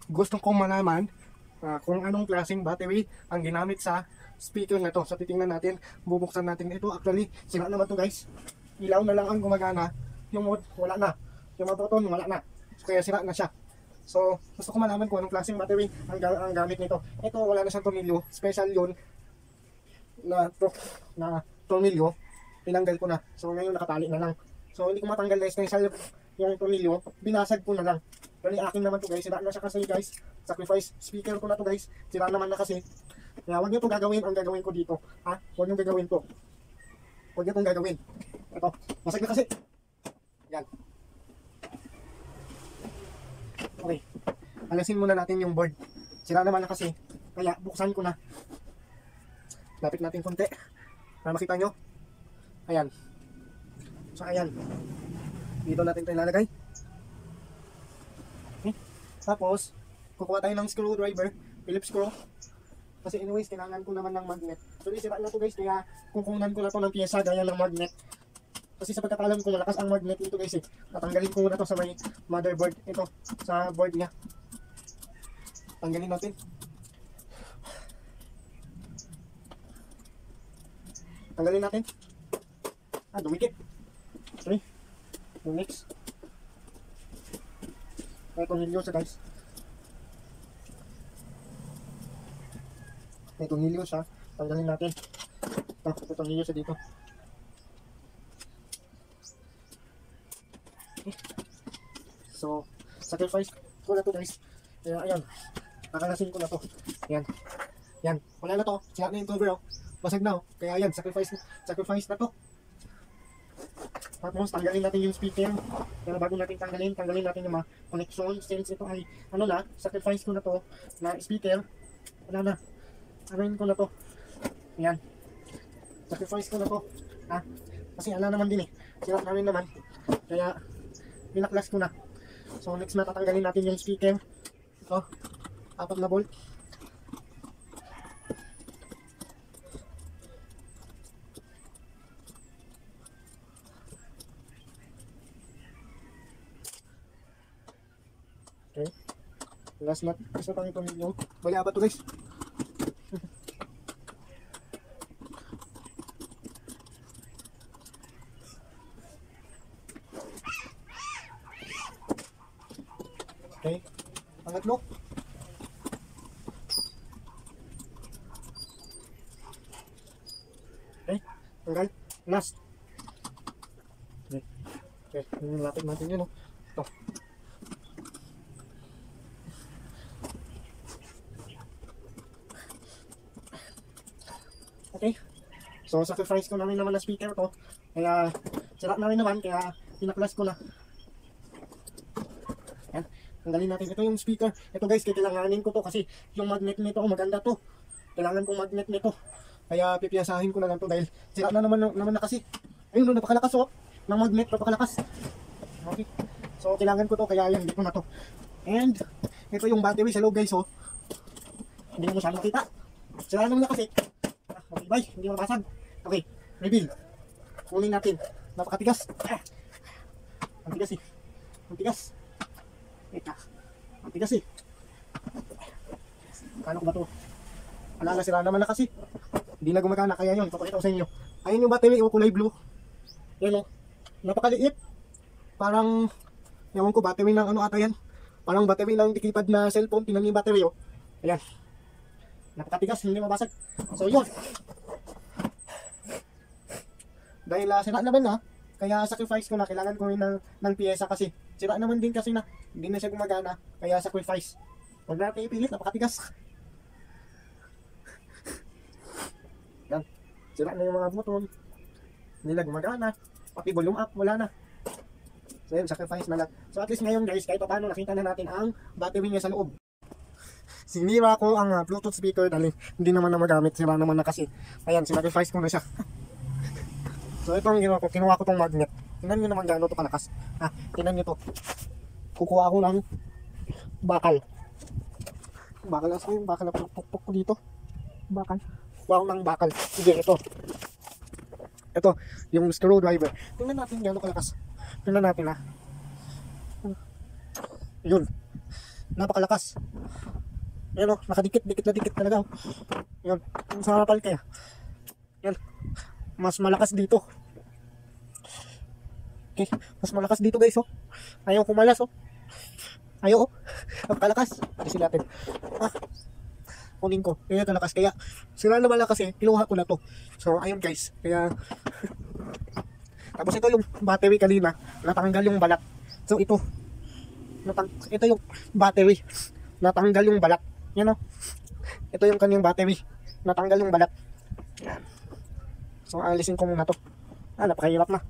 gusto kong malaman kung anong klaseng battery ang ginamit sa speaker na to. So titingnan natin, bubuksan natin ito. Actually, sira naman to guys. Ilaw na lang ang gumagana. Yung mode, wala na. Yung mga button, wala na. So, kaya sira na siya. So, gusto ko malaman kung anong klaseng battery ang gamit nito. Ito, wala na siyang tornilyo. Special yun na tornilyo. Tinanggal ko na. So, ngayon nakatali na lang. So, hindi ko matanggal na special yung tornilyo. Binasag ko na lang. Pero akin naman to guys. Sira na siya kasi guys. Sacrifice speaker ko na to guys. Sira naman na kasi. Kaya huwag nyo itong gagawin ang gagawin ko dito. Ha? Huwag nyo gagawin to. Huwag nyo itong gagawin. Ito. Masag na kasi. Yan. Okay. Alasin muna natin yung board. Sira naman na kasi. Kaya buksan ko na. Lapit natin konti. Para makita nyo. Ayan. So ayan. Dito natin ito ilalagay. Okay. Tapos, kukuha tayo ng screwdriver. Phillips screw. Kasi anyways, kailangan ko naman ng magnet. So sira na to guys. Kaya kukunan ko na to ng pyesa gaya ng magnet. Kasi sa pagkakalam ko, malakas ang magnet nito guys eh. Tatanggalin ko muna to sa may motherboard. Ito, sa board niya. Tanggalin natin. Tanggalin natin. Dumikit. Okay. Yung next. May tornilyo siya guys. May tornilyo siya. Tanggalin natin. May tornilyo siya dito. So, sacrifice ko na to guys. Kaya ayan, nakalasin ko na to. Ayan. Yan, wala na to. Sira na yung cover oh. Basag na oh. Kaya ayan, sacrifice na to. Tapos tanggalin natin yung speaker. Pero bago natin tanggalin natin yung mga connection. Since ito ay, ano na, sacrifice ko na to na speaker. Wala na. Anuin ko na to. Ayan. Sacrifice ko na to. Kasi ala naman din eh. Sira namin naman. Kaya, binaklas ko na. So next na tatanggalin natin yung speaker. Ito, 4 na bolt. Okay. Last nut. Isa pang ito yung bali apat to guys. Okay. Pangatlo. Okay. Tanggal. Last. Okay. Okay. Lapit natin yun. Ito. Okay. So, sacrifice ko namin naman na speaker to. Kaya, sira namin naman. Kaya, pinaklas ko na. Yan. Tanggalin natin. Ito yung speaker. Ito guys, kailanganin ko to kasi yung magnet nito, maganda to. Kailangan kong magnet nito. Kaya pipiyasahin ko na lang to dahil sira na naman na kasi. Ayun, napakalakas oh. Ng magnet, napakalakas. Okay. So, kailangan ko to kaya yan, dito na to. And, ito yung battery sa loob guys oh. Hindi mo masyadong makita. Sira naman na kasi. Okay, bye. Hindi mabasag. Okay, reveal. Kunin natin. Napakatigas. Ang tigas eh. Ang tigas. Ang tigas eh. Paano ko ba ito? Alala, sira naman na kasi. Hindi na gumagana. Kaya yun, papakita ko sa inyo. Ayun yung battery, kulay blue. Yan o. Napakaliit. Parang, yawan ko, battery ng ano ata yan. Parang battery ng dikipad na cellphone. Tingnan yung battery o. Ayan. Napakatigas, hindi mabasag. So yun. Dahil sira naman na, kaya sacrifice ko na. Kailangan ko rin ng pyesa kasi. Sira naman din kasi na. Hindi na siya gumagana. Kaya sacrifice. Huwag natin ipilit, napakatigas. Yan. Sira na yung mga button. Hindi na gumagana. Pati volume up, wala na. So yun, sacrifice na lang. So at least ngayon guys, kahit paano nakita na natin ang battery niya sa loob. Sinira ko ang Bluetooth speaker dahil hindi naman na magamit. Sira naman na kasi. Ayan, sinacrifice ko na siya. So ito ang ginawa ko. Kinuha ko tong magnet. Tingnan nyo naman gano'n ito kalakas. Tingnan nyo to. Kukuha ko ng bakal. Bakal na sa'yo. Bakal na pukpuk ko dito. Bakal. Kukuha ko ng bakal. Sige, ito. Ito, yung screwdriver. Tingnan natin gano'n kalakas. Tingnan natin Yun. Napakalakas. Yan o, nakadikit-dikit na dikit talaga. Yan, yung sa harapan kaya. Yan, mas malakas dito. Okay, mas malakas dito guys oh. Ayaw kumalas oh. Ayaw oh. Napakalakas. Alisin natin. Kunin ko. Kaya kalakas. Kaya sila naman lang kasi kinuha ko na to. So ayun guys. Kaya tapos ito yung battery kanina. Natanggal yung balat. So ito. Ito yung battery. Natanggal yung balat. Yan oh. Ito yung kanyang battery. Natanggal yung balat. Yan. So alisin ko muna to. Napakahirap na.